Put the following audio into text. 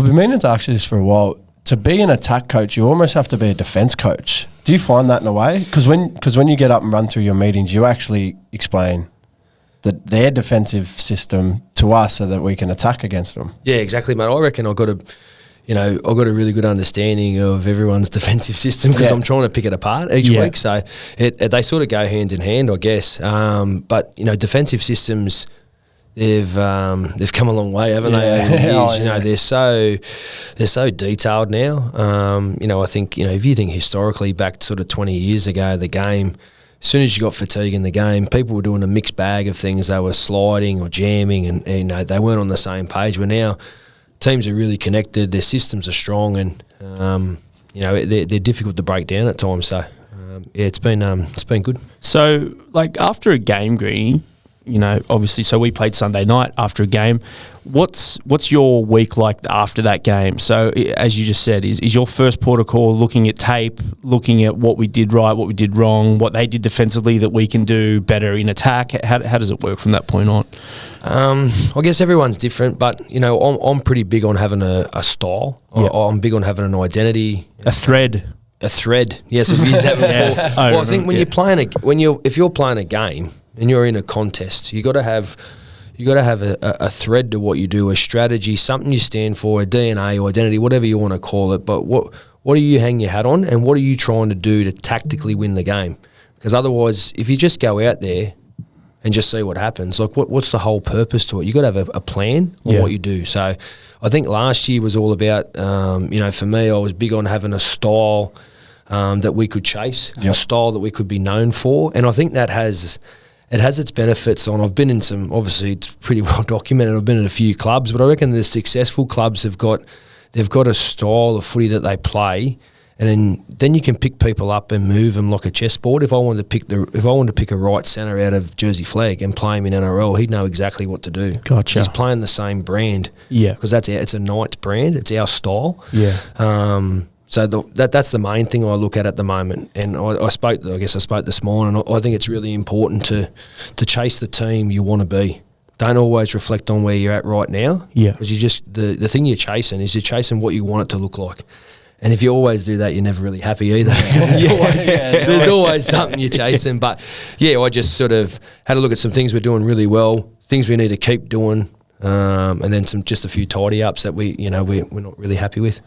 I've been meaning to ask you this for a while. To be an attack coach, you almost have to be a defence coach. Do you find that in a way? Because when you get up and run through your meetings, you actually explain their defensive system to us so that we can attack against them. Yeah, exactly, mate. I reckon I've got a really good understanding of everyone's defensive system because I'm trying to pick it apart each week. So they sort of go hand in hand, I guess. But defensive systems, they've come a long way, haven't they? Over the years, they're so detailed now. I think if you think historically back sort of 20 years ago, the game, as soon as you got fatigue in the game, people were doing a mixed bag of things. They were sliding or jamming, and they weren't on the same page. But now teams are really connected. Their systems are strong, and they're difficult to break down at times. So it's been good. So like after a game, Greeny, obviously, so we played Sunday night after a game. What's your week like after that game? So as you just said, is your first protocol looking at tape, looking at what we did right, what we did wrong, what they did defensively that we can do better in attack? How does it work from that point on? I guess everyone's different, but I'm pretty big on having a style. Yep. I'm big on having an identity, a thread. Yes, I've used that before. Yes. I think when if you're playing a game and you're in a contest, you got to have a thread to what you do, a strategy, something you stand for, a DNA or identity, whatever you want to call it. But what do you hang your hat on, and what are you trying to do to tactically win the game? Because otherwise, if you just go out there and just see what happens, like what's the whole purpose to it? You got to have a plan on what you do. So I think last year was all about, for me, I was big on having a style that we could chase, a style that we could be known for, and I think that has its benefits. I've been in some, obviously it's pretty well documented, I've been in a few clubs, but I reckon the successful clubs they've got a style of footy that they play, and then you can pick people up and move them like a chessboard. If I wanted to pick a right centre out of Jersey Flag and play him in NRL, he'd know exactly what to do. Gotcha. He's playing the same brand. Yeah. Because it's a Knights brand. It's our style. Yeah. So that's the main thing I look at the moment. And I spoke this morning. I think it's really important to chase the team you want to be. Don't always reflect on where you're at right now. Yeah. Because the thing you're chasing what you want it to look like. And if you always do that, you're never really happy either. There's always something you're chasing. But I just sort of had a look at some things we're doing really well, things we need to keep doing, and then just a few tidy ups that we're not really happy with.